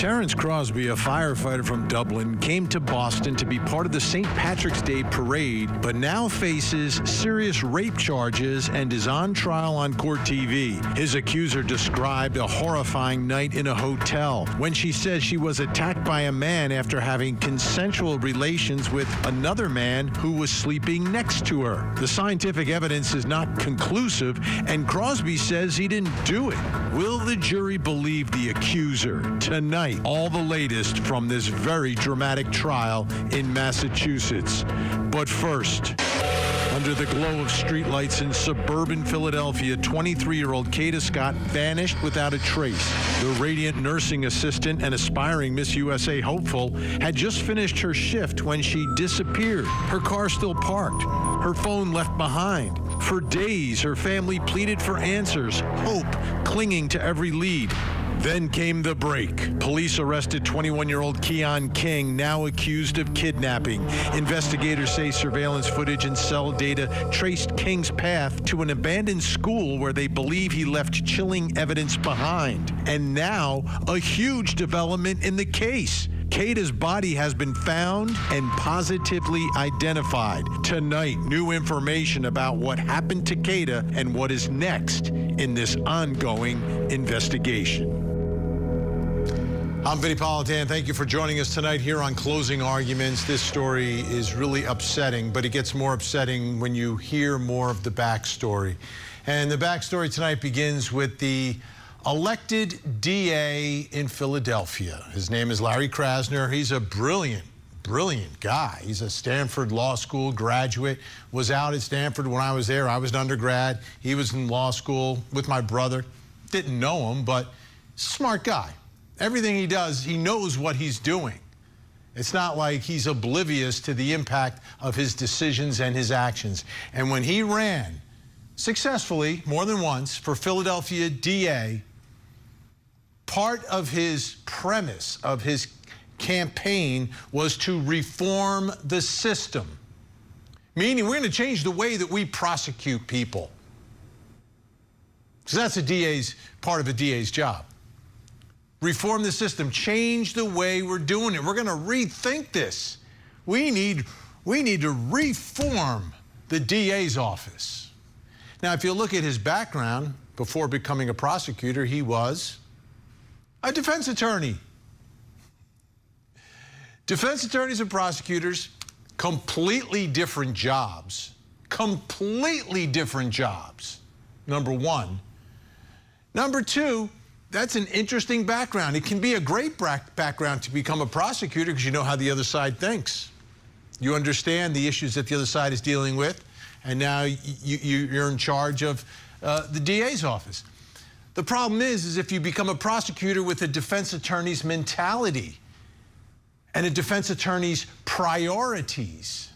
Terrence Crosby, a firefighter from Dublin, came to Boston to be part of the St. Patrick's Day parade, but now faces serious rape charges and is on trial on court TV. His accuser described a horrifying night in a hotel when she says she was attacked by a man after having consensual relations with another man who was sleeping next to her. The scientific evidence is not conclusive, and Crosby says he didn't do it. Will the jury believe the accuser? Tonight, all the latest from this very dramatic trial in Massachusetts. But first, under the glow of streetlights in suburban Philadelphia, 23-year-old Kata Scott vanished without a trace. The radiant nursing assistant and aspiring Miss USA hopeful had just finished her shift when she disappeared. Her car still parked, her phone left behind. For days, her family pleaded for answers, hope clinging to every lead. Then came the break. Police arrested 21-year-old Keon King, now accused of kidnapping. Investigators say surveillance footage and cell data traced King's path to an abandoned school where they believe he left chilling evidence behind. And now, a huge development in the case. Kata's body has been found and positively identified. Tonight, new information about what happened to Kata and what is next in this ongoing investigation. I'm Vinnie Politan. Thank you for joining us tonight here on Closing Arguments. This story is really upsetting, but it gets more upsetting when you hear more of the backstory. And the backstory tonight begins with the elected DA in Philadelphia. His name is Larry Krasner. He's a brilliant guy. He's a Stanford Law School graduate, was out at Stanford when I was there. I was an undergrad. He was in law school with my brother. Didn't know him, but smart guy. Everything he does, he knows what he's doing. It's not like he's oblivious to the impact of his decisions and his actions. And when he ran successfully, more than once, for Philadelphia DA, part of his premise of his campaign was to reform the system. Meaning we're going to change the way that we prosecute people. Because that's part of a DA's job. Reform the system, change the way we're doing it. We're going to rethink this. We need to reform the DA's office. Now, if you look at his background, before becoming a prosecutor, he was a defense attorney. Defense attorneys and prosecutors, completely different jobs. Completely different jobs, number one. Number two, that's an interesting background. It can be a great background to become a prosecutor because you know how the other side thinks. You understand the issues that the other side is dealing with, and now you're in charge of the DA's office. The problem is if you become a prosecutor with a defense attorney's mentality and a defense attorney's priorities.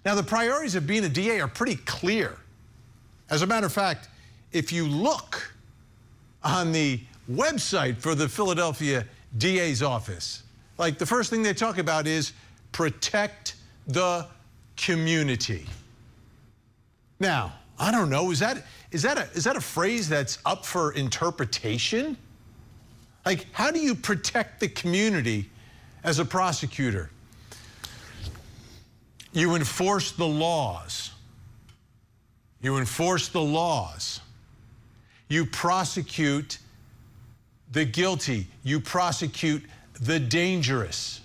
Now, the priorities of being a DA are pretty clear. As a matter of fact, if you look on the website for the Philadelphia DA's office, like the first thing they talk about is protect the community. Now, I don't know, is that a phrase that's up for interpretation? Like, how do you protect the community as a prosecutor? You enforce the laws. You enforce the laws. You prosecute the guilty. You prosecute the dangerous.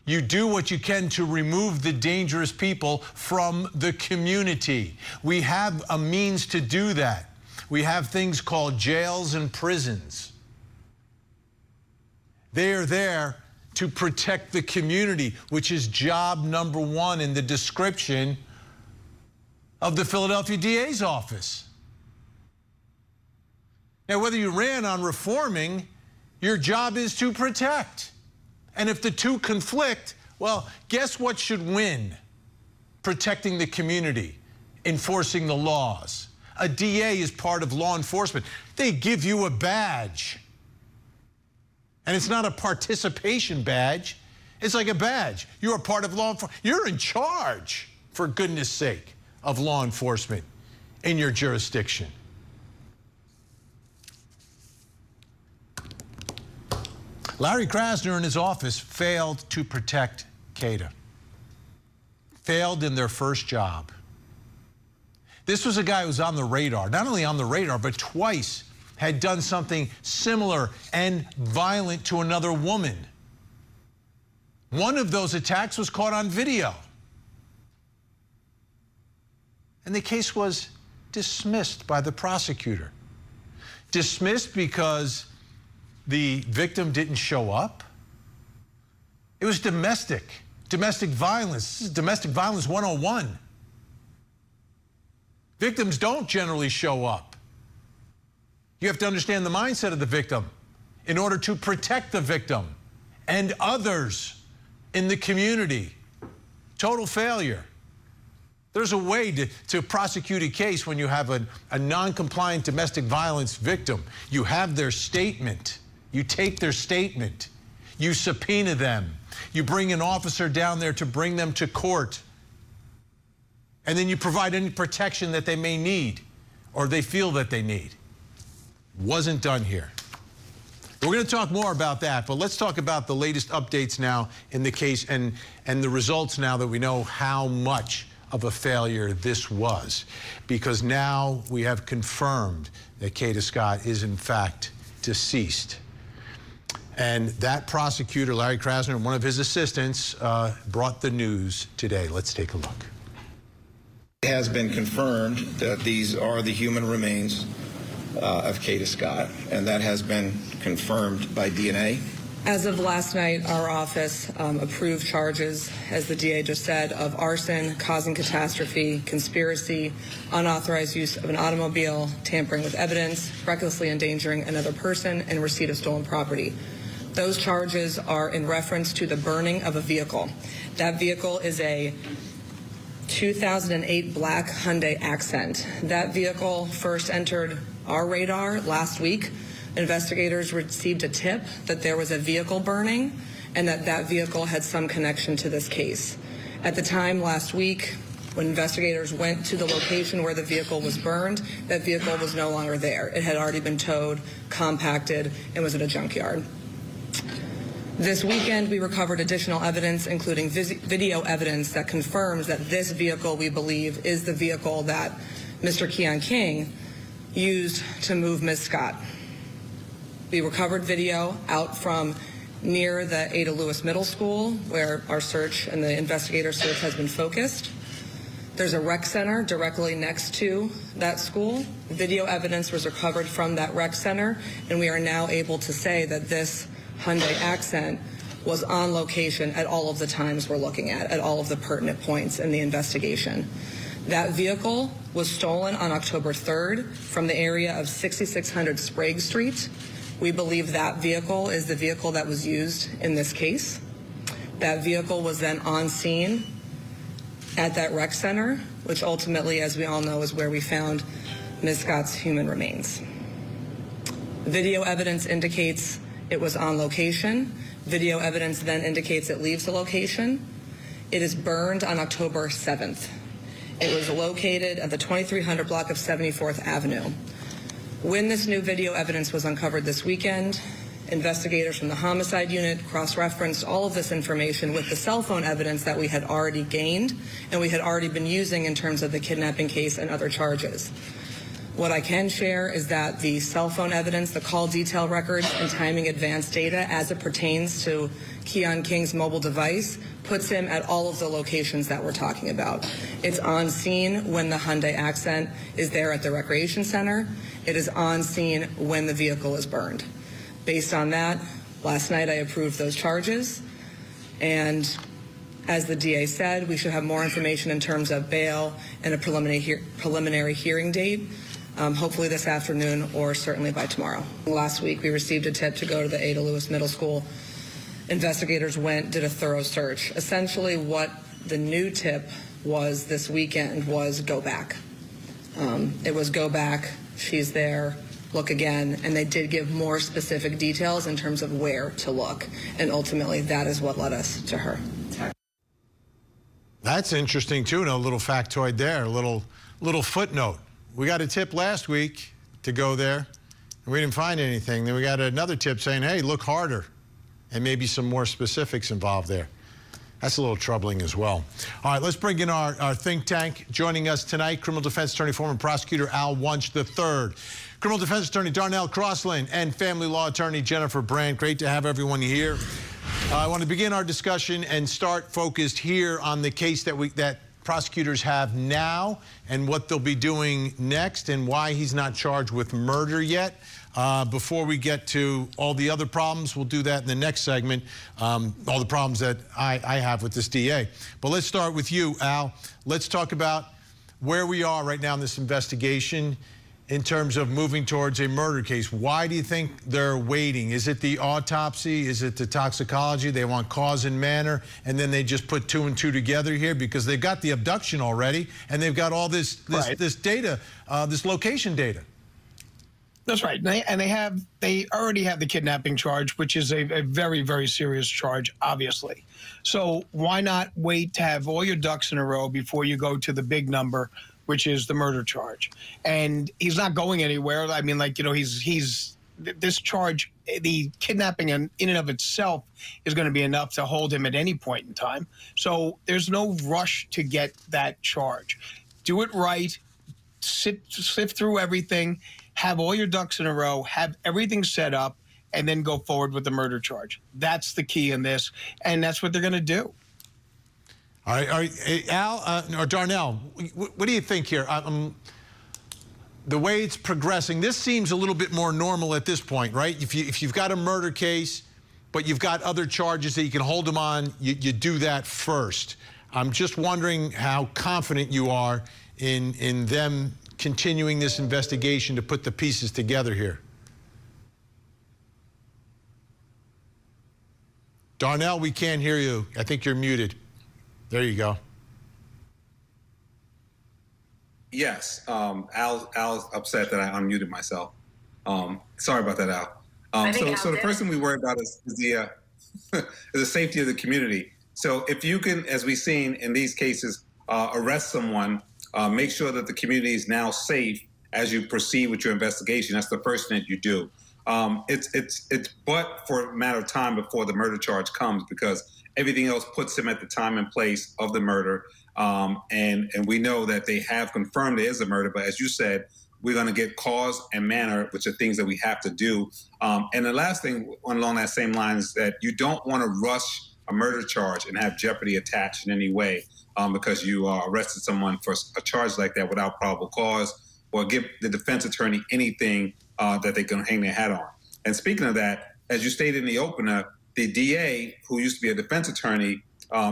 You do what you can to remove the dangerous people from the community. We have a means to do that. We have things called jails and prisons. They are there to protect the community, which is job number one in the description of the Philadelphia DA's office. Now, whether you ran on reforming, your job is to protect. And if the two conflict, well, guess what should win? Protecting the community, enforcing the laws. A DA is part of law enforcement. They give you a badge. And it's not a participation badge. It's like a badge. You're a part of law enforcement. You're in charge, for goodness sake, of law enforcement in your jurisdiction. Larry Krasner and his office failed to protect Kata. Failed in their first job. This was a guy who was on the radar, not only on the radar, but twice had done something similar and violent to another woman. One of those attacks was caught on video. And the case was dismissed by the prosecutor. Dismissed because the victim didn't show up. It was domestic violence. This is domestic violence 101. Victims don't generally show up. You have to understand the mindset of the victim in order to protect the victim and others in the community. Total failure. There's a way to prosecute a case when you have a non-compliant domestic violence victim. You have their statement. You take their statement. You subpoena them. You bring an officer down there to bring them to court. And then you provide any protection that they may need or they feel that they need. Wasn't done here. We're going to talk more about that, but let's talk about the latest updates now in the case and the results now that we know how much of a failure this was. Because now we have confirmed that Kata Scott is in fact deceased. And that prosecutor, Larry Krasner, and one of his assistants brought the news today. Let's take a look. It has been confirmed that these are the human remains of Kata Scott, and that has been confirmed by DNA. As of last night, our office approved charges, as the DA just said, of arson, causing catastrophe, conspiracy, unauthorized use of an automobile, tampering with evidence, recklessly endangering another person, and receipt of stolen property. Those charges are in reference to the burning of a vehicle. That vehicle is a 2008 black Hyundai Accent. That vehicle first entered our radar last week. Investigators received a tip that there was a vehicle burning and that vehicle had some connection to this case. At the time last week, when investigators went to the location where the vehicle was burned, that vehicle was no longer there. It had already been towed, compacted, and was at a junkyard. This weekend, we recovered additional evidence, including video evidence that confirms that this vehicle, we believe, is the vehicle that Mr. Keon King used to move Ms. Scott. We recovered video out from near the Ada Lewis Middle School, where our search and the investigator search has been focused. There's a rec center directly next to that school. Video evidence was recovered from that rec center, and we are now able to say that this Hyundai Accent was on location at all of the times we're looking at all of the pertinent points in the investigation. That vehicle was stolen on October 3rd from the area of 6600 Sprague Street. We believe that vehicle is the vehicle that was used in this case. That vehicle was then on scene at that rec center, which ultimately, as we all know, is where we found Ms. Scott's human remains. Video evidence indicates it was on location. Video evidence then indicates it leaves the location. It is burned on October 7th. It was located at the 2300 block of 74th Avenue. When this new video evidence was uncovered this weekend, investigators from the homicide unit cross-referenced all of this information with the cell phone evidence that we had already gained and we had already been using in terms of the kidnapping case and other charges. What I can share is that the cell phone evidence, the call detail records, and timing advance data as it pertains to Keon King's mobile device puts him at all of the locations that we're talking about. It's on scene when the Hyundai Accent is there at the recreation center. It is on scene when the vehicle is burned. Based on that, last night I approved those charges, and as the DA said, we should have more information in terms of bail and a preliminary hearing date. Hopefully this afternoon or certainly by tomorrow. Last week we received a tip to go to the Ada Lewis Middle School. Investigators did a thorough search. Essentially what the new tip was this weekend was go back. It was go back, she's there, look again, and they did give more specific details in terms of where to look. And ultimately that is what led us to her. That's interesting too, a little factoid there, a little footnote. We got a tip last week to go there, and we didn't find anything. Then we got another tip saying, hey, look harder. and maybe some more specifics involved there. That's a little troubling as well. All right, let's bring in our think tank. Joining us tonight, criminal defense attorney, former prosecutor Al Wunsch III, criminal defense attorney Darnell Crosland, and family law attorney Jennifer Brandt. Great to have everyone here. I want to begin our discussion and start focused here on the case that prosecutors have now and what they'll be doing next and why he's not charged with murder yet. Before we get to all the other problems, we'll do that in the next segment, all the problems that I have with this DA. But let's start with you, Al. Let's talk about where we are right now in this investigation in terms of moving towards a murder case. Why do you think they're waiting? Is it the autopsy? Is it the toxicology? They want cause and manner, and then they just put 2 and 2 together here because they've got the abduction already, and they've got all this data, this location data. That's right. They already have the kidnapping charge, which is a very, very serious charge, obviously. So why not wait to have all your ducks in a row before you go to the big number, which is the murder charge? And he's not going anywhere. I mean, like, you know, this charge, the kidnapping in and of itself is going to be enough to hold him at any point in time. So there's no rush to get that charge. Do it right, sift through everything, have all your ducks in a row, have everything set up, and then go forward with the murder charge. That's the key in this, and that's what they're going to do. All right, Al or Darnell, what do you think here? The way it's progressing, this seems a little bit more normal at this point, right? If you've got a murder case, but you've got other charges that you can hold them on, you do that first. I'm just wondering how confident you are in them continuing this investigation to put the pieces together here. Darnell, we can't hear you. I think you're muted. There you go. Yes, Al's upset that I unmuted myself. Sorry about that, Al. So the first thing we worry about is the safety of the community. So if you can, as we've seen in these cases, arrest someone, make sure that the community is now safe as you proceed with your investigation. That's the first thing that you do. It's but for a matter of time before the murder charge comes, because everything else puts him at the time and place of the murder. And we know that they have confirmed there is a murder, but as you said, we're going to get cause and manner, which are things that we have to do. And the last thing along that same line is that you don't want to rush a murder charge and have jeopardy attached in any way, because you arrested someone for a charge like that without probable cause, or give the defense attorney anything that they can hang their hat on. And speaking of that, as you stated in the opener, the DA, who used to be a defense attorney,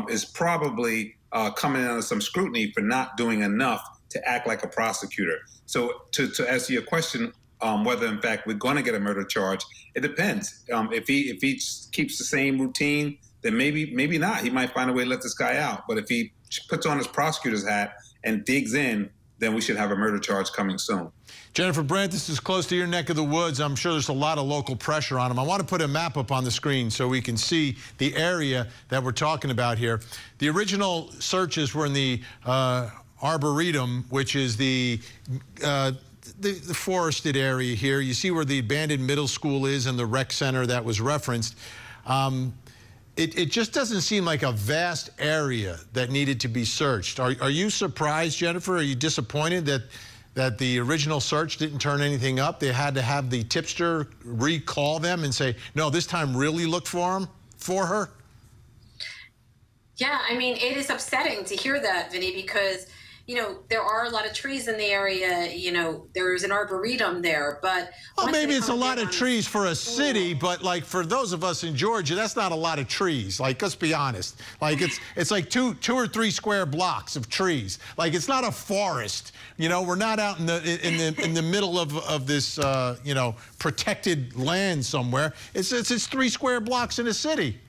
is probably coming under some scrutiny for not doing enough to act like a prosecutor. So to answer your question, whether in fact we're going to get a murder charge, it depends. If he keeps the same routine, then maybe not. He might find a way to let this guy out. But if he puts on his prosecutor's hat and digs in, then we should have a murder charge coming soon. Jennifer Brandt, this is close to your neck of the woods. I'm sure there's a lot of local pressure on him. I want to put a map up on the screen so we can see the area that we're talking about here. The original searches were in the Arboretum, which is the forested area here. You see where the abandoned middle school is and the rec center that was referenced. It just doesn't seem like a vast area that needed to be searched. Are you surprised, Jennifer? Are you disappointed that the original search didn't turn anything up? They had to have the tipster recall them and say, no, this time really look for her? Yeah, I mean, it is upsetting to hear that, Vinny, because, you know, there are a lot of trees in the area. You know, there's an arboretum there, but... Well, maybe it's a lot of trees for a city, but, like, for those of us in Georgia, that's not a lot of trees. Like, let's be honest. Like, it's like two or three square blocks of trees. Like, it's not a forest. You know, we're not out in the middle of this, you know, protected land somewhere. It's 3 square blocks in a city.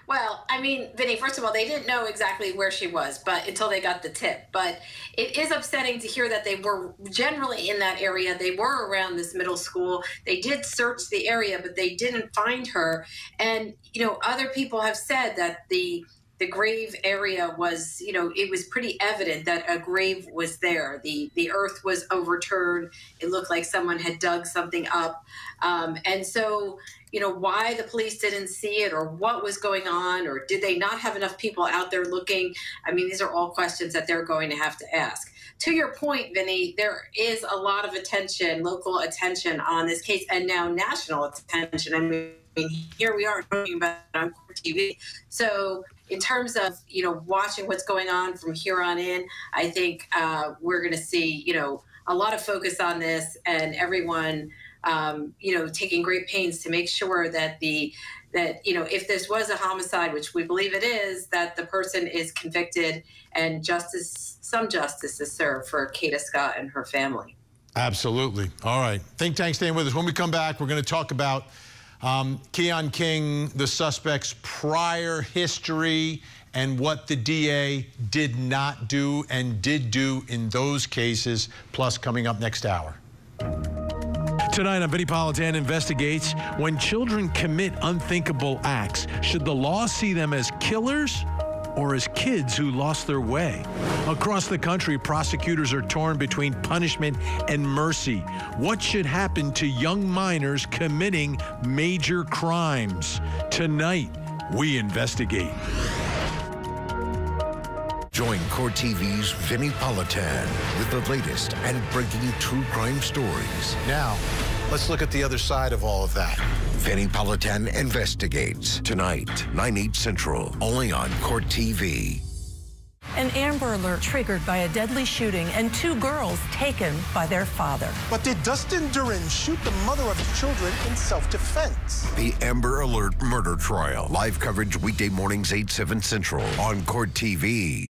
Well, I mean, Vinny, first of all, they didn't know exactly where she was, but until they got the tip. But it is upsetting to hear that they were generally in that area. They were around this middle school. They did search the area, but they didn't find her. And, you know, other people have said that the the grave area was, it was pretty evident that a grave was there. The earth was overturned. It looked like someone had dug something up. And so, why the police didn't see it, or what was going on, or did they not have enough people out there looking? I mean, these are all questions that they're going to have to ask. To your point, Vinny, there is a lot of attention, local attention on this case, and now national attention. I mean, here we are talking about it on Court TV. So in terms of, watching what's going on from here on in, I think we're going to see, a lot of focus on this, and everyone, taking great pains to make sure that if this was a homicide, which we believe it is, that the person is convicted and some justice is served for Kata Scott and her family. Absolutely. All right. Think Tank staying with us. When we come back, we're going to talk about Keon King, the suspect's prior history, and what the DA did not do and did do in those cases, plus coming up next hour. Tonight on Vinnie Politan Investigates, when children commit unthinkable acts, should the law see them as killers or as kids who lost their way? Across the country, prosecutors are torn between punishment and mercy. What should happen to young minors committing major crimes? Tonight, we investigate. Join Court TV's Vinnie Politan with the latest and breaking true crime stories. Now, let's look at the other side of all of that. Vinnie Politan Investigates. Tonight, 9/8 Central, only on Court TV. An Amber Alert triggered by a deadly shooting and 2 girls taken by their father. But did Dustin Durin shoot the mother of his children in self-defense? The Amber Alert murder trial. Live coverage weekday mornings 8, 7 Central on Court TV.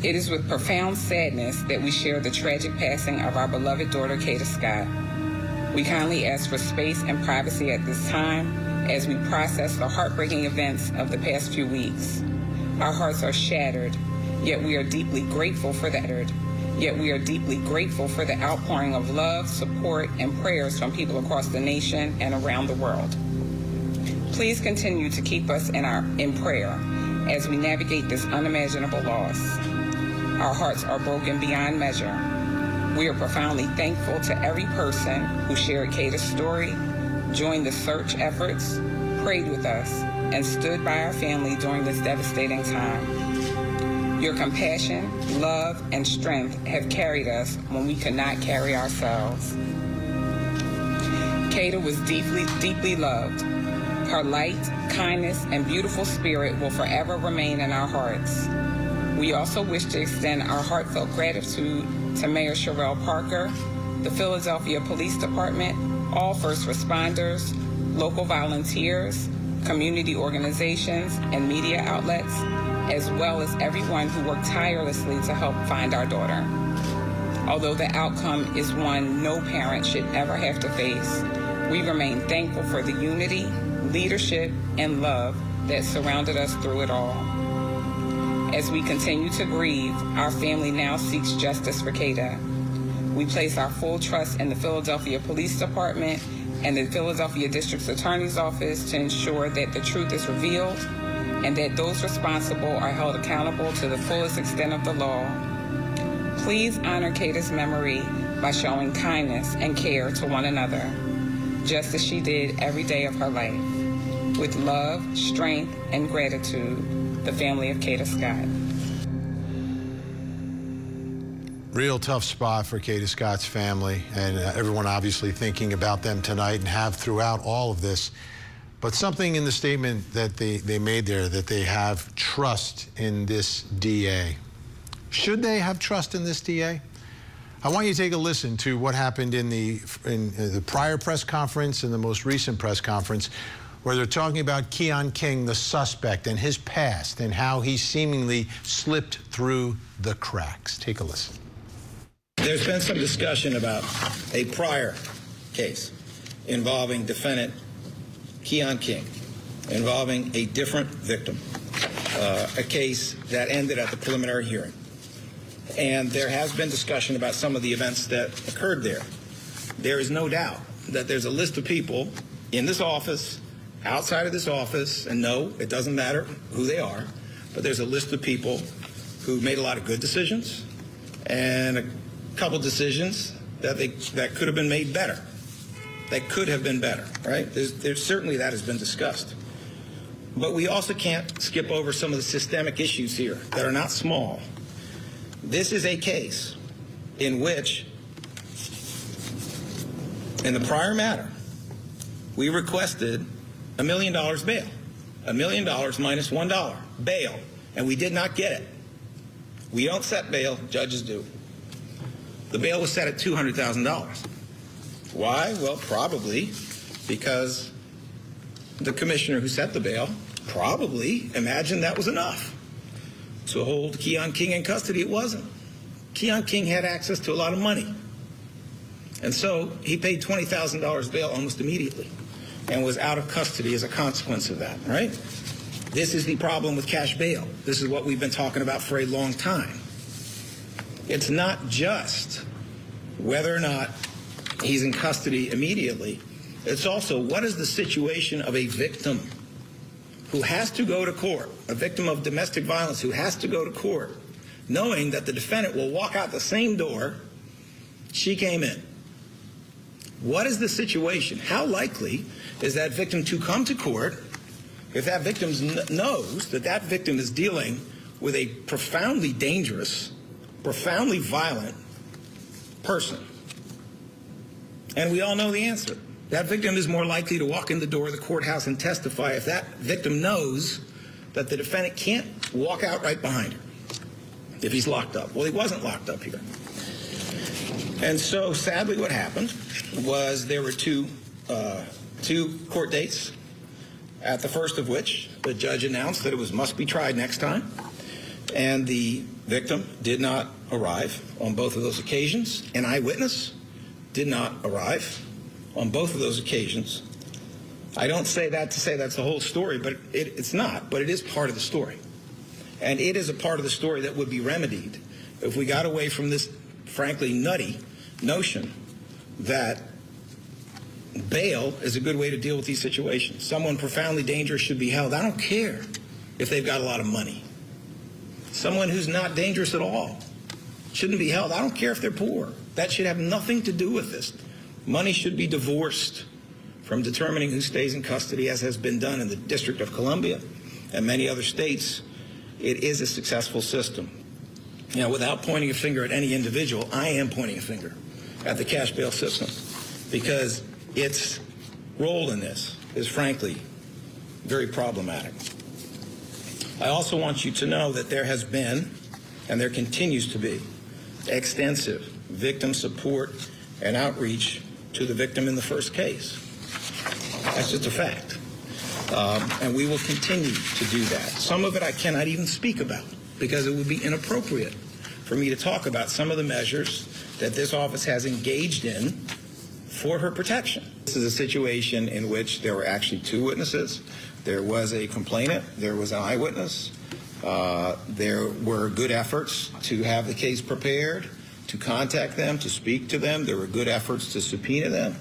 It is with profound sadness that we share the tragic passing of our beloved daughter, Kata Scott. We kindly ask for space and privacy at this time as we process the heartbreaking events of the past few weeks. Our hearts are shattered, yet we are deeply grateful for the outpouring of love, support, and prayers from people across the nation and around the world. Please continue to keep us in prayer as we navigate this unimaginable loss. Our hearts are broken beyond measure. We are profoundly thankful to every person who shared Kata's story, joined the search efforts, prayed with us, and stood by our family during this devastating time. Your compassion, love, and strength have carried us when we could not carry ourselves. Kata was deeply, deeply loved. Her light, kindness, and beautiful spirit will forever remain in our hearts. We also wish to extend our heartfelt gratitude to Mayor Sherelle Parker, the Philadelphia Police Department, all first responders, local volunteers, community organizations, and media outlets, as well as everyone who worked tirelessly to help find our daughter. Although the outcome is one no parent should ever have to face, we remain thankful for the unity, leadership, and love that surrounded us through it all. As we continue to grieve, our family now seeks justice for Kata. We place our full trust in the Philadelphia Police Department and the Philadelphia District Attorney's Office to ensure that the truth is revealed and that those responsible are held accountable to the fullest extent of the law. Please honor Kata's memory by showing kindness and care to one another, just as she did every day of her life. With love, strength, and gratitude, the family of Kata Scott. Real tough spot for Kata Scott's family, and everyone obviously thinking about them tonight and have throughout all of this. But something in the statement that they made there, that they have trust in this DA. Should they have trust in this DA? I want you to take a listen to what happened in the prior press conference and the most recent press conference, where they're talking about Keon King, the suspect, and his past and how he seemingly slipped through the cracks. Take a listen. There's been some discussion about a prior case involving defendant Keon King, involving a different victim, a case that ended at the preliminary hearing. And there has been discussion about some of the events that occurred there. There is no doubt that there's a list of people in this office, outside of this office, and no, it doesn't matter who they are, but there's a list of people who made a lot of good decisions and a couple decisions that could have been made better, that could have been better, right? There's certainly that has been discussed. But we also can't skip over some of the systemic issues here that are not small. This is a case in which, in the prior matter, we requested $1 million bail, $1 million minus $1 bail, and we did not get it. We don't set bail, judges do. The bail was set at $200,000. Why? Well, probably because the commissioner who set the bail probably imagined that was enough to hold Keon King in custody. It wasn't. Keon King had access to a lot of money. And so he paid $20,000 bail almost immediately and was out of custody as a consequence of that, right? This is the problem with cash bail. This is what we've been talking about for a long time. It's not just whether or not he's in custody immediately. It's also what is the situation of a victim who has to go to court, a victim of domestic violence who has to go to court, knowing that the defendant will walk out the same door she came in. What is the situation? How likely is that victim to come to court if that victim knows that that victim is dealing with a profoundly dangerous, profoundly violent person? And we all know the answer. That victim is more likely to walk in the door of the courthouse and testify if that victim knows that the defendant can't walk out right behind her if he's locked up. Well, he wasn't locked up here. And so, sadly, what happened was there were two court dates, at the first of which the judge announced that it must be tried next time. And the victim did not arrive on both of those occasions. An eyewitness did not arrive on both of those occasions. I don't say that to say that's the whole story, but it's not. But it is part of the story. And it is a part of the story that would be remedied if we got away from this, frankly, nutty notion that bail is a good way to deal with these situations. Someone profoundly dangerous should be held. I don't care if they've got a lot of money. Someone who's not dangerous at all shouldn't be held. I don't care if they're poor. That should have nothing to do with this. Money should be divorced from determining who stays in custody, as has been done in the District of Columbia and many other states. It is a successful system. Now, without pointing a finger at any individual, I am pointing a finger at the cash bail system because its role in this is, frankly, very problematic. I also want you to know that there has been, and there continues to be, extensive victim support and outreach to the victim in the first case. That's just a fact. And we will continue to do that. Some of it I cannot even speak about because it would be inappropriate for me to talk about some of the measures that this office has engaged in for her protection. This is a situation in which there were actually two witnesses. There was a complainant. There was an eyewitness. There were good efforts to have the case prepared, to contact them, to speak to them. There were good efforts to subpoena them.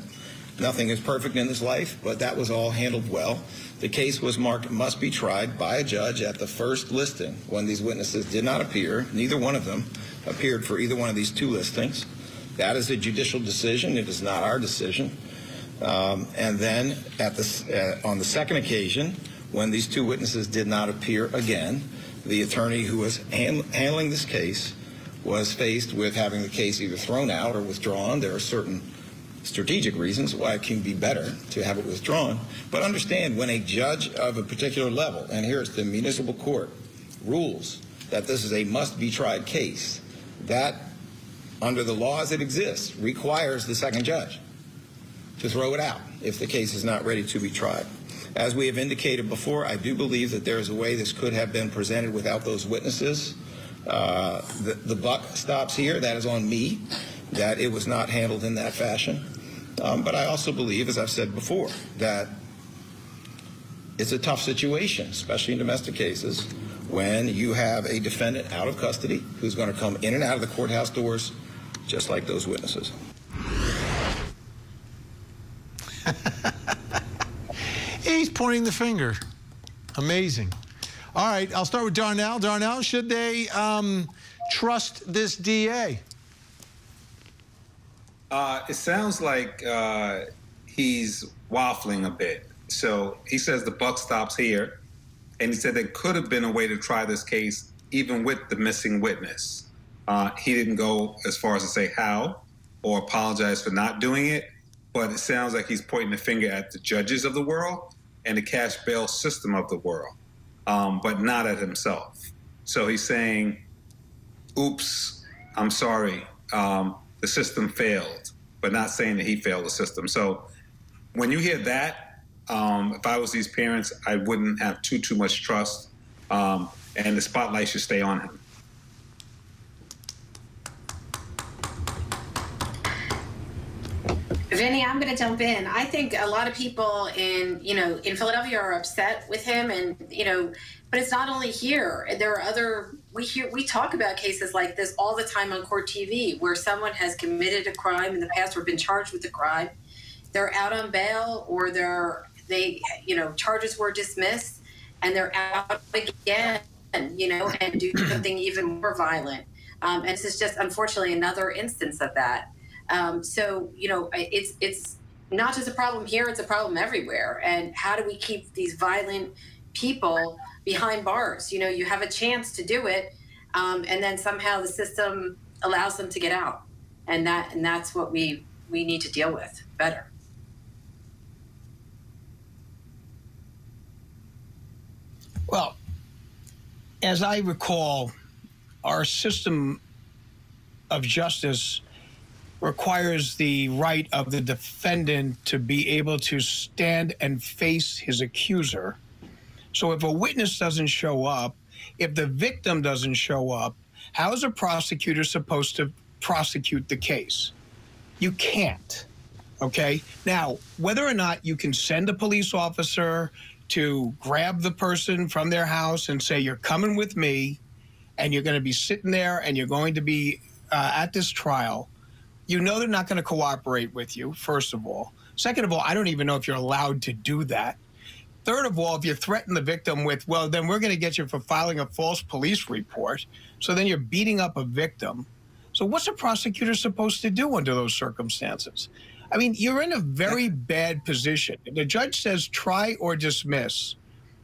Nothing is perfect in this life, but that was all handled well. The case was marked must be tried by a judge at the first listing when these witnesses did not appear. Neither one of them appeared for either one of these two listings. That is a judicial decision. It is not our decision. And then on the second occasion, when these two witnesses did not appear again, the attorney who was handling this case was faced with having the case either thrown out or withdrawn. There are certain strategic reasons why it can be better to have it withdrawn. But understand, when a judge of a particular level, and here it's the municipal court, rules that this is a must-be-tried case, that, under the law as it exists, requires the second judge to throw it out if the case is not ready to be tried. As we have indicated before, I do believe that there is a way this could have been presented without those witnesses. The buck stops here. That is on me, that it was not handled in that fashion. But I also believe, as I've said before, that it's a tough situation, especially in domestic cases, when you have a defendant out of custody who's going to come in and out of the courthouse doors just like those witnesses. He's pointing the finger. Amazing. All right, I'll start with Darnell. Darnell, should they trust this DA? It sounds like he's waffling a bit. So he says the buck stops here, and he said there could have been a way to try this case even with the missing witness. He didn't go as far as to say how or apologize for not doing it, but it sounds like he's pointing the finger at the judges of the world and the cash bail system of the world, but not at himself. So he's saying, oops, I'm sorry, the system failed, but not saying that he failed the system. So when you hear that, if I was these parents, I wouldn't have too much trust, and the spotlight should stay on him. Vinny, I'm going to jump in. I think a lot of people in Philadelphia are upset with him, and but it's not only here. There are other. We talk about cases like this all the time on court TV, where someone has committed a crime in the past or been charged with a crime. They're out on bail, or charges were dismissed, and they're out again, and do something even more violent. And this is just unfortunately another instance of that. So it's not just a problem here; it's a problem everywhere. And how do we keep these violent people behind bars? You have a chance to do it, and then somehow the system allows them to get out, and that's what we need to deal with better. Well, as I recall, our system of justice requires the right of the defendant to be able to stand and face his accuser. So if a witness doesn't show up, If the victim doesn't show up, how is a prosecutor supposed to prosecute the case? You can't. Okay? Now, whether or not you can send a police officer to grab the person from their house and say, you're coming with me, and you're going to be sitting there and you're going to be at this trial, you know they're not going to cooperate with you, first of all. Second of all, I don't even know if you're allowed to do that. Third of all, if you threaten the victim with, well, then we're going to get you for filing a false police report, so then you're beating up a victim. So what's a prosecutor supposed to do under those circumstances? I mean, you're in a very bad position. The judge says try or dismiss,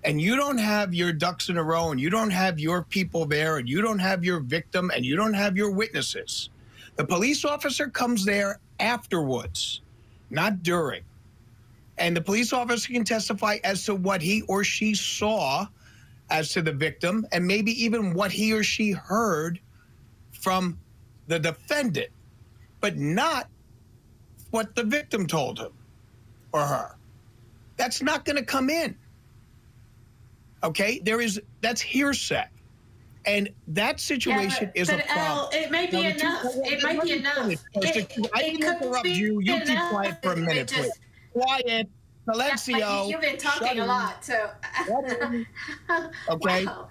and you don't have your ducks in a row, and you don't have your people there, and you don't have your victim, and you don't have your witnesses. The police officer comes there afterwards, not during. And the police officer can testify as to what he or she saw as to the victim, and maybe even what he or she heard from the defendant, but not what the victim told him or her. That's not going to come in. Okay? That's hearsay. And that situation is a problem. Al, it may be enough. It might be enough. I can interrupt you. You keep quiet for a minute, please. Quiet. Silencio. You've been talking a lot, so. Okay? Wow.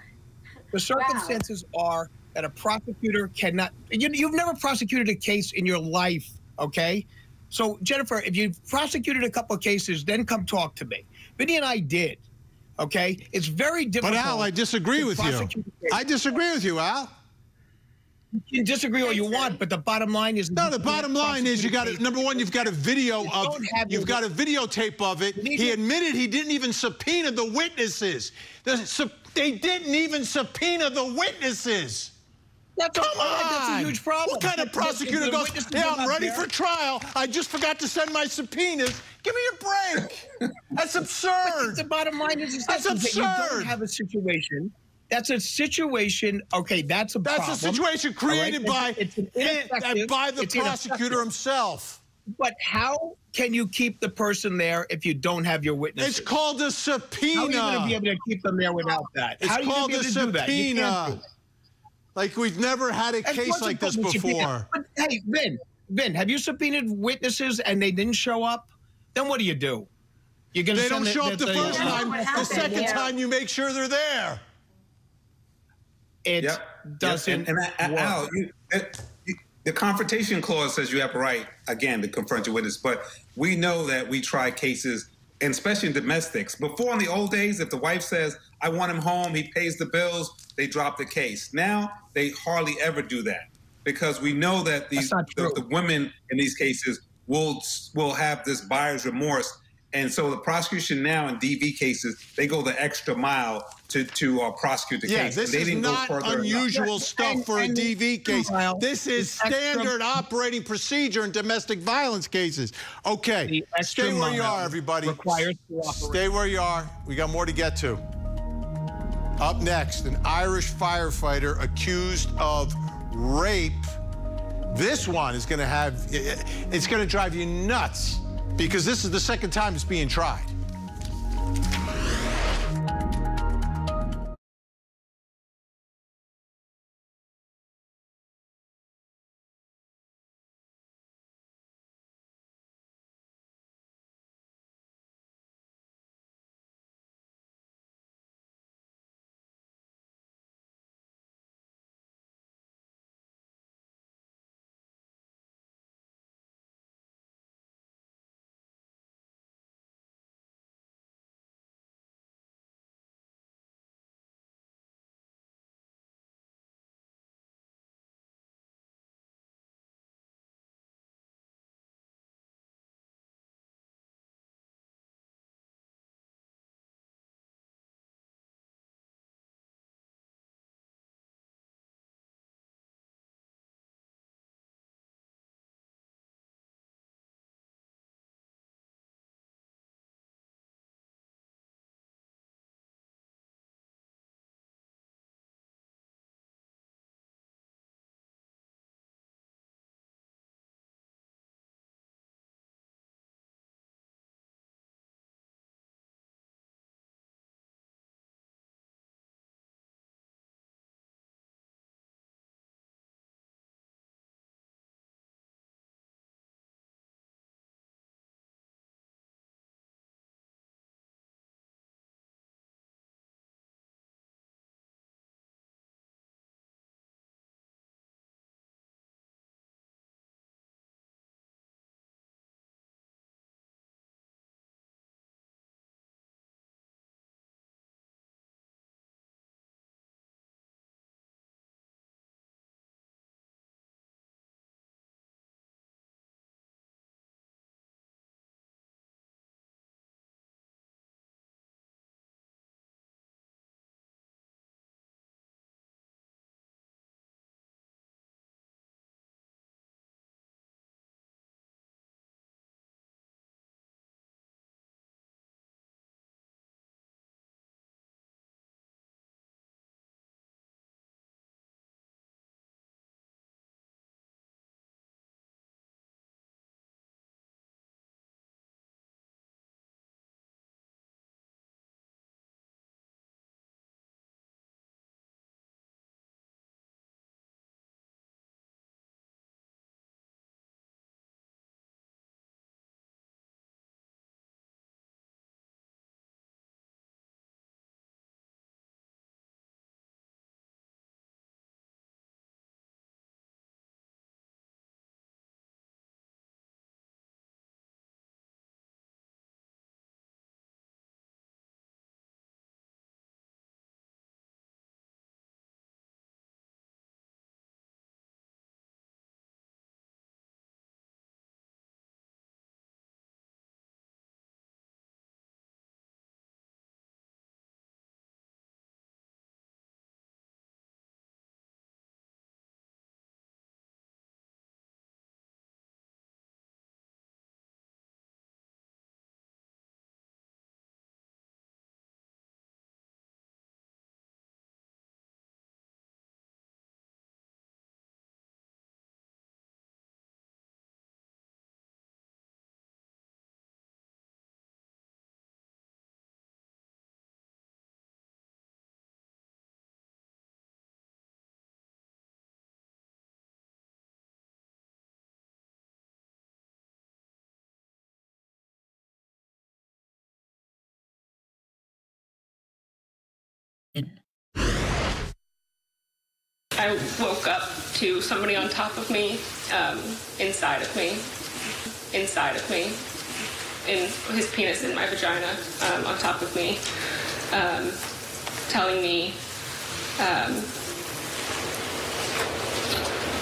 The circumstances are that a prosecutor cannot. You've never prosecuted a case in your life, okay? So, Jennifer, if you've prosecuted a couple of cases, then come talk to me. Vinnie and I did, okay? It's very difficult. But, Al, I disagree with you. I disagree with you, Al. You can disagree all you want, but the bottom line is... No, the bottom line is you got to, number one, you've got a video of, you've got a videotape of it. He admitted he didn't even subpoena the witnesses. They didn't even subpoena the witnesses. Come on! That's a huge problem. What kind of prosecutor goes, yeah, I'm ready for trial. I just forgot to send my subpoenas. Give me a break. That's absurd. But the bottom line is that's absurd. You don't have a situation. That's a situation. Okay, that's a problem. That's a situation created by the prosecutor himself. But how can you keep the person there if you don't have your witnesses? It's called a subpoena. How are you going to be able to keep them there without that? It's called a subpoena. Like we've never had a case like this before. But, hey, Vin, have you subpoenaed witnesses and they didn't show up? Then what do? You're going to they don't show up the first time. The second time, you make sure they're there. It doesn't work. Al, the confrontation clause says you have a right, again, to confront your witness. But we know that we try cases, and especially in domestics. Before, in the old days, if the wife says, I want him home, he pays the bills, they drop the case. Now, they hardly ever do that because we know that the women in these cases will have this buyer's remorse. And so the prosecution now in DV cases, they go the extra mile to prosecute the case. This is not unusual stuff for a DV case. This is standard operating procedure in domestic violence cases. Okay, stay where you are, everybody. Stay where you are. We got more to get to. Up next, an Irish firefighter accused of rape. This one is going to have, it's going to drive you nuts because this is the second time it's being tried. I woke up to somebody on top of me, inside of me, in his penis in my vagina, on top of me, telling me,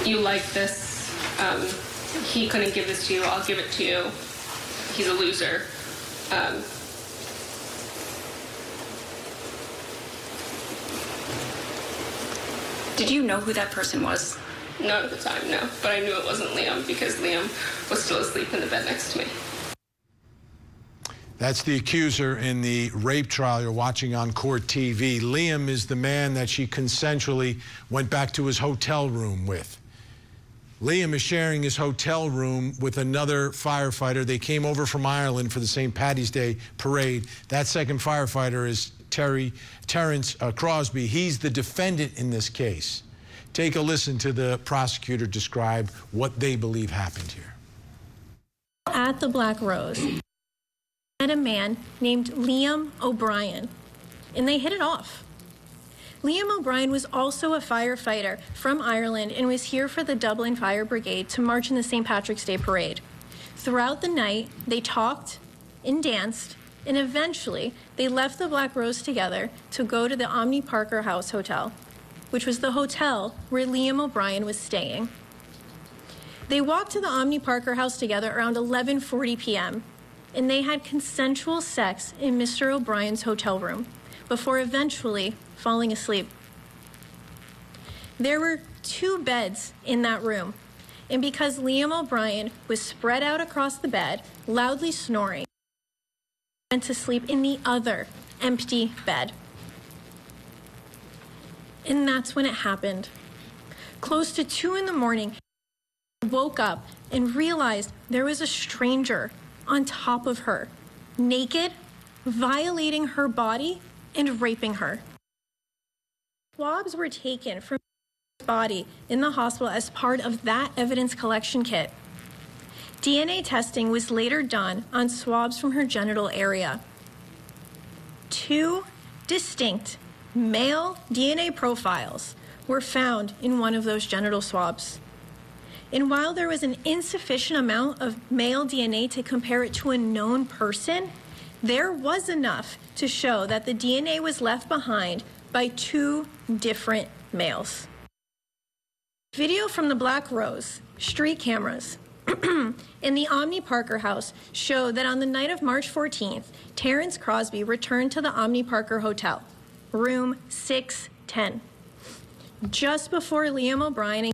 you like this, he couldn't give this to you, I'll give it to you, he's a loser. Did you know who that person was? Not at the time, no. But I knew it wasn't Liam because Liam was still asleep in the bed next to me. That's the accuser in the rape trial you're watching on Court TV. Liam is the man that she consensually went back to his hotel room with. Liam is sharing his hotel room with another firefighter. They came over from Ireland for the St. Paddy's Day parade. That second firefighter is Terrence Crosby. He's the defendant in this case. Take a listen to the prosecutor describe what they believe happened here. At the Black Rose, I met a man named Liam O'Brien, and they hit it off. Liam O'Brien was also a firefighter from Ireland and was here for the Dublin Fire Brigade to march in the St. Patrick's Day parade. Throughout the night, they talked and danced, and eventually they left the Black Rose together to go to the Omni Parker House Hotel, which was the hotel where Liam O'Brien was staying. They walked to the Omni Parker House together around 11:40 p.m., and they had consensual sex in Mr. O'Brien's hotel room before eventually falling asleep. There were 2 beds in that room, and because Liam O'Brien was spread out across the bed, loudly snoring, went to sleep in the other empty bed. And that's when it happened. Close to 2 in the morning, I woke up and realized there was a stranger on top of her, naked, violating her body and raping her. Swabs were taken from her body in the hospital as part of that evidence collection kit. DNA testing was later done on swabs from her genital area. 2 distinct male DNA profiles were found in one of those genital swabs. And while there was an insufficient amount of male DNA to compare it to a known person, there was enough to show that the DNA was left behind by 2 different males. Video from the Black Rose, street cameras, in the Omni Parker house showed that on the night of March 14th, Terrence Crosby returned to the Omni Parker Hotel, room 610. Just before Liam O'Brien,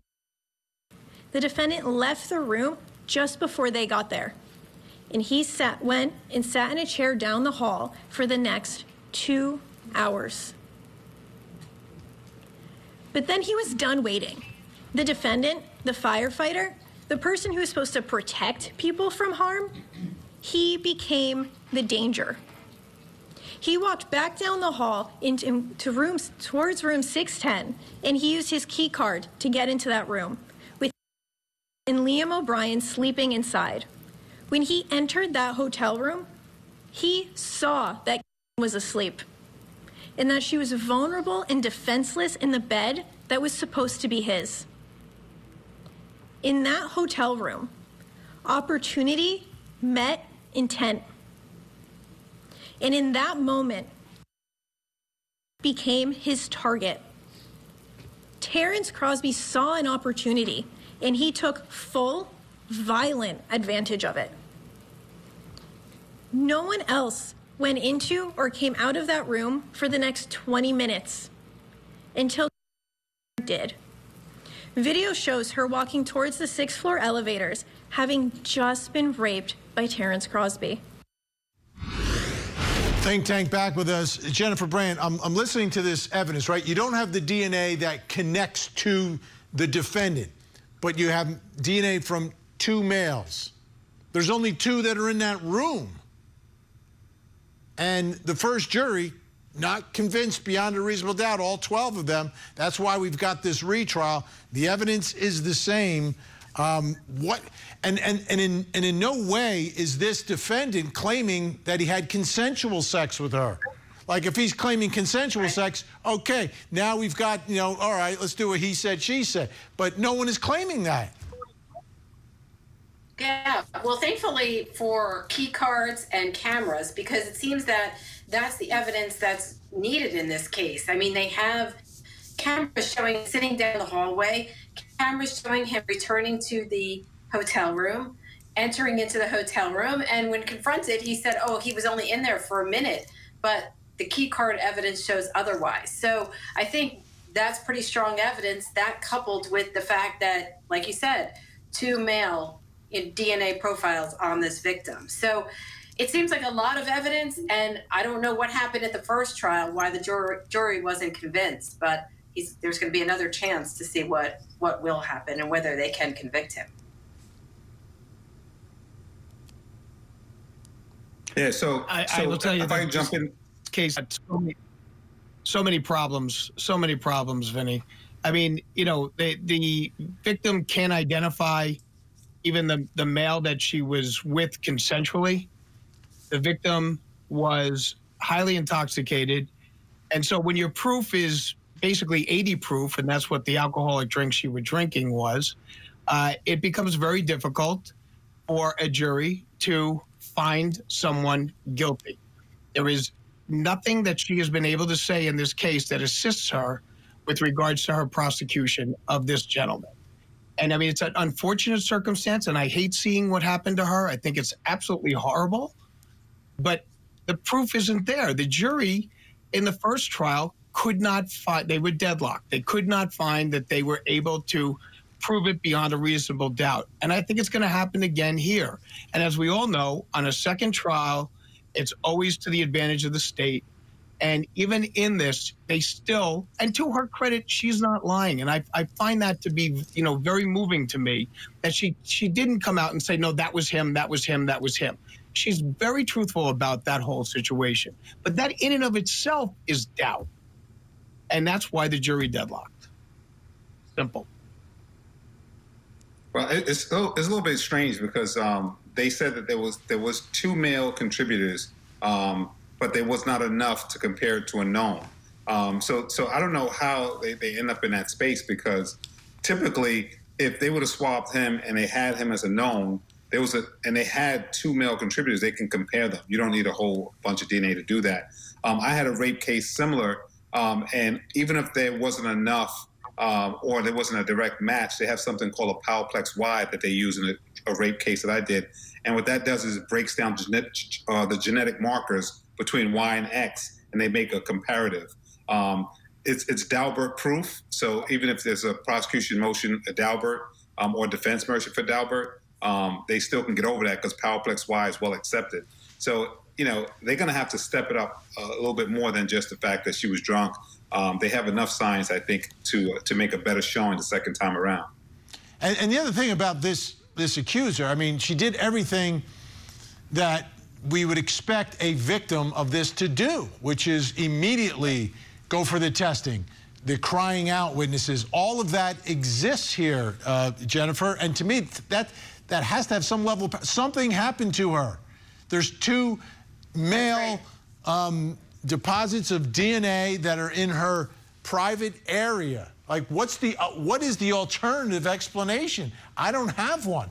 the defendant left the room just before they got there. And he went and sat in a chair down the hall for the next 2 hours. But then he was done waiting. The defendant, the firefighter, the person who was supposed to protect people from harm, he became the danger. He walked back down the hall towards room 610, and he used his key card to get into that room, with Liam O'Brien sleeping inside. When he entered that hotel room, he saw that was asleep and that she was vulnerable and defenseless in the bed that was supposed to be his. In that hotel room, opportunity met intent. And in that moment, became his target. Terrence Crosby saw an opportunity, and he took full, violent advantage of it. No one else went into or came out of that room for the next 20 minutes until did. Video shows her walking towards the 6th floor elevators, having just been raped by Terrence Crosby. Think Tank back with us. Jennifer Brand, I'm listening to this evidence, right? You don't have the DNA that connects to the defendant, but you have DNA from 2 males. There's only 2 that are in that room. And the first jury, not convinced beyond a reasonable doubt, all 12 of them. That's why we've got this retrial. The evidence is the same. And in no way is this defendant claiming that he had consensual sex with her. Like if he's claiming consensual sex, okay, now we've got, you know, all right, let's do a he said, she said. But no one is claiming that. Yeah, well, thankfully for key cards and cameras, because it seems that that's the evidence that's needed in this case. I mean, they have cameras showing him sitting down the hallway, cameras showing him returning to the hotel room, entering into the hotel room, and when confronted, he said, oh, he was only in there for a minute, but the key card evidence shows otherwise. So I think that's pretty strong evidence, that coupled with the fact that, like you said, 2 male DNA profiles on this victim. So it seems like a lot of evidence, and I don't know what happened at the first trial, why the jury wasn't convinced, but there's going to be another chance to see what will happen and whether they can convict him. Yeah, so I will tell you if I can jump in. Case so many problems, Vinny. I mean, you know, the victim can identify even the male that she was with consensually. The victim was highly intoxicated. And so when your proof is basically 80 proof, and that's what the alcoholic drink she was drinking was, it becomes very difficult for a jury to find someone guilty. There is nothing that she has been able to say in this case that assists her with regards to her prosecution of this gentleman. And I mean, it's an unfortunate circumstance, and I hate seeing what happened to her. I think it's absolutely horrible, but the proof isn't there. The jury in the first trial could not find, they were deadlocked. They could not find that they were able to prove it beyond a reasonable doubt. And I think it's going to happen again here. And as we all know, on a second trial, it's always to the advantage of the state. And even in this, they still, and to her credit, she's not lying. And I find that to be, you know, very moving to me, that she didn't come out and say, no, that was him, that was him, that was him. She's very truthful about that whole situation. But that in and of itself is doubt. And that's why the jury deadlocked. Simple. Well, it's a little bit strange because they said that there was 2 male contributors, but there was not enough to compare it to a known. So I don't know how they end up in that space, because typically if they would have swapped him and they had him as a known, and they had 2 male contributors, they can compare them. You don't need a whole bunch of DNA to do that. I had a rape case similar, and even if there wasn't enough or there wasn't a direct match, they have something called a Powellplex Y that they use in a rape case that I did. And what that does is it breaks down the genetic markers between Y and X, and they make a comparative. It's Daubert proof, so even if there's a prosecution motion, a Daubert, or defense motion for Daubert, they still can get over that because Powellplex Y is well accepted. So, you know, they're going to have to step it up a little bit more than just the fact that she was drunk. They have enough signs, I think, to make a better showing the second time around. And the other thing about this accuser, I mean, she did everything that we would expect a victim of this to do, which is immediately go for the testing, the crying out witnesses. All of that exists here, Jennifer. And to me, that has to have some level of, something happened to her. There's 2 male deposits of DNA that are in her private area. Like, what is the alternative explanation? I don't have one.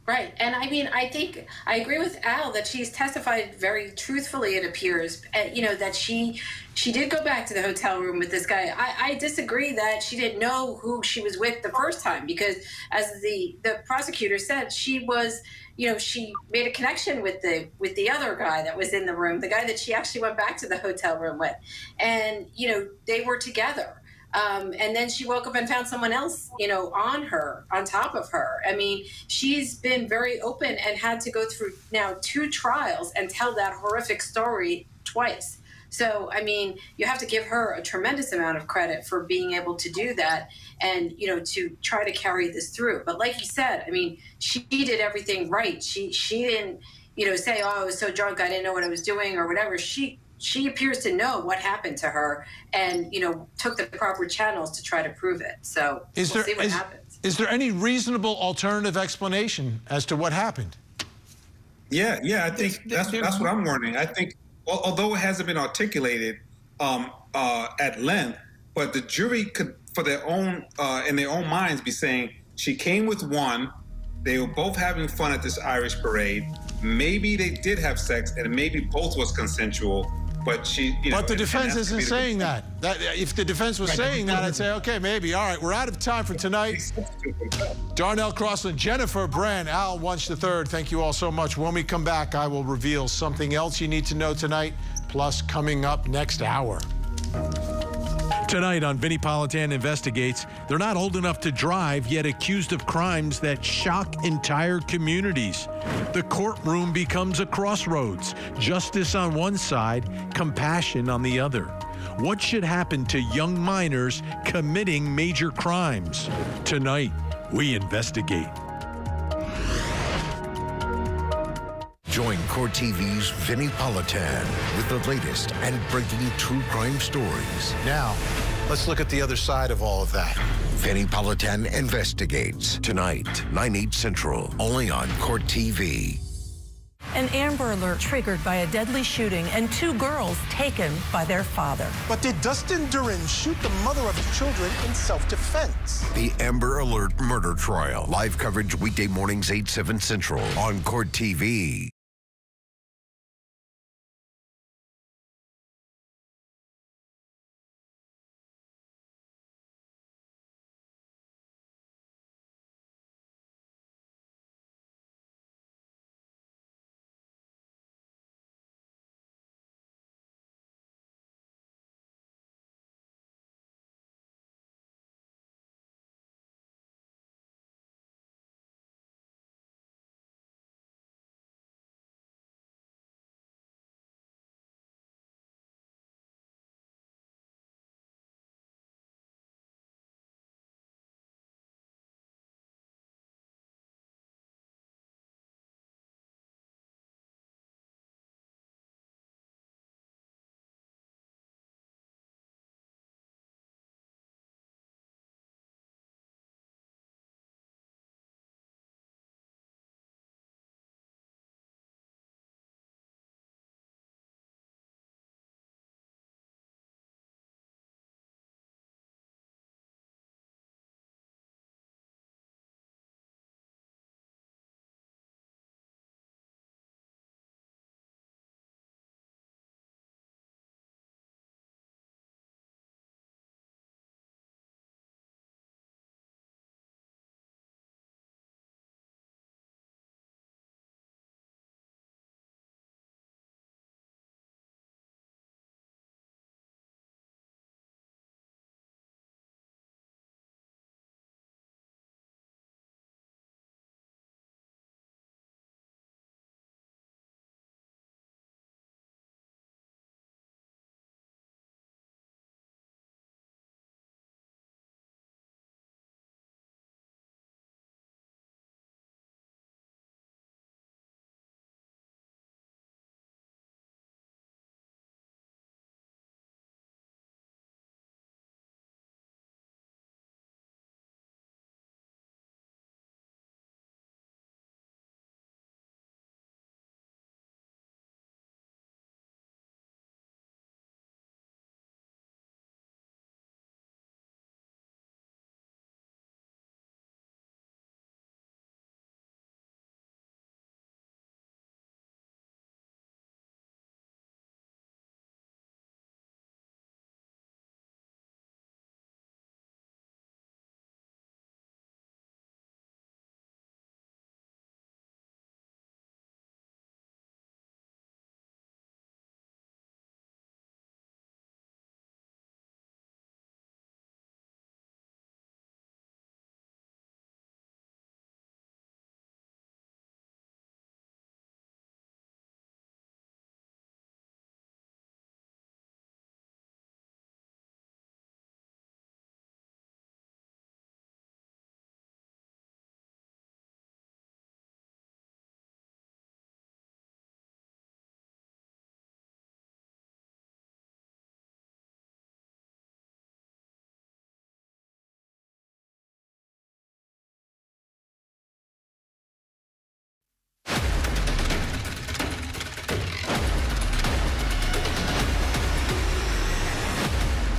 Right. And I mean, I think I agree with Al that she's testified very truthfully, it appears, you know, that she did go back to the hotel room with this guy. I disagree that she didn't know who she was with the first time, because as the prosecutor said, she was, you know, she made a connection with the other guy that was in the room, the guy that she actually went back to the hotel room with. And, you know, they were together. And then she woke up and found someone else, you know, on top of her. I mean, she's been very open and had to go through now 2 trials and tell that horrific story twice. So, I mean, you have to give her a tremendous amount of credit for being able to do that and, you know, to try to carry this through. But like you said, I mean, she did everything right. She didn't, you know, say, oh, I was so drunk, I didn't know what I was doing or whatever. She appears to know what happened to her and, you know, took the proper channels to try to prove it. So we'll see what happens. Is there any reasonable alternative explanation as to what happened? Yeah, I think that's what I'm wondering. I think although it hasn't been articulated at length, but the jury could, for their own, in their own minds, be saying she came with one. They were both having fun at this Irish parade. Maybe they did have sex, and maybe both was consensual. But she, but the defense isn't saying that. If the defense was saying that, I'd say, okay, maybe. All right, we're out of time for tonight. Darnell Crossland, Jennifer Brand, Al Wunsch III, thank you all so much. When we come back, I will reveal something else you need to know tonight, plus coming up next hour. Tonight on Vinnie Politan Investigates, they're not old enough to drive, yet accused of crimes that shock entire communities. The courtroom becomes a crossroads. Justice on one side, compassion on the other. What should happen to young minors committing major crimes? Tonight, we investigate. Join Court TV's Vinnie Politan with the latest and breaking true crime stories. Now, let's look at the other side of all of that. Vinnie Politan Investigates. Tonight, 9/8 Central, only on Court TV. An Amber Alert triggered by a deadly shooting and 2 girls taken by their father. But did Dustin Durin shoot the mother of his children in self-defense? The Amber Alert murder trial. Live coverage weekday mornings 8/7 Central on Court TV.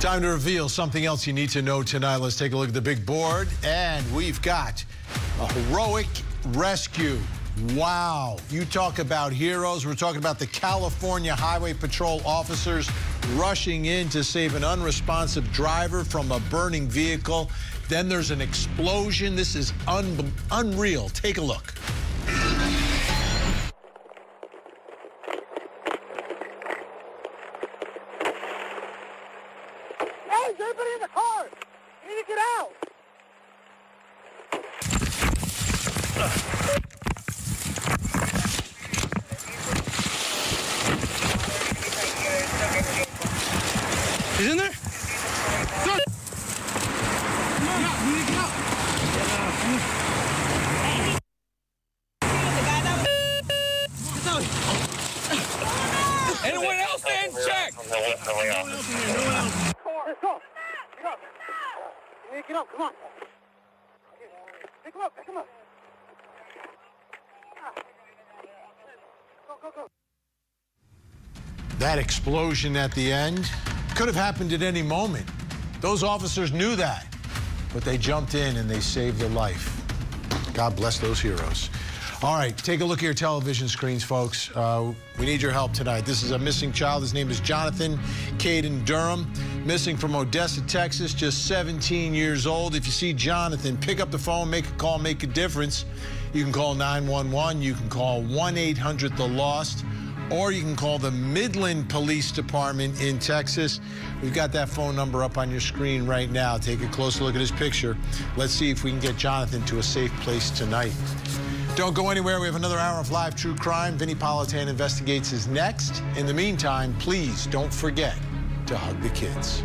Time to reveal something else you need to know tonight. Let's take a look at the big board, and we've got a heroic rescue. Wow. You talk about heroes. We're talking about the California Highway Patrol officers rushing in to save an unresponsive driver from a burning vehicle. Then there's an explosion. This is unreal. Take a look. Everybody in the car! You need to get out! He's in there? Come on, you need to get out! Anyone else in? Check! No one else in here, no one else. Let's go! Get up! You need to get up, come on! Pick him up, pick him up! Go, go, go! That explosion at the end could have happened at any moment. Those officers knew that, but they jumped in and they saved a life. God bless those heroes. All right, take a look at your television screens, folks. We need your help tonight. This is a missing child. His name is Jonathan Caden Durham, missing from Odessa, Texas, just 17 years old. If you see Jonathan, pick up the phone, make a call, make a difference. You can call 911. You can call 1-800-THE-LOST. Or you can call the Midland Police Department in Texas. We've got that phone number up on your screen right now. Take a closer look at his picture. Let's see if we can get Jonathan to a safe place tonight. Don't go anywhere. We have another hour of live true crime. Vinnie Politan Investigates is next. In the meantime, please don't forget to hug the kids.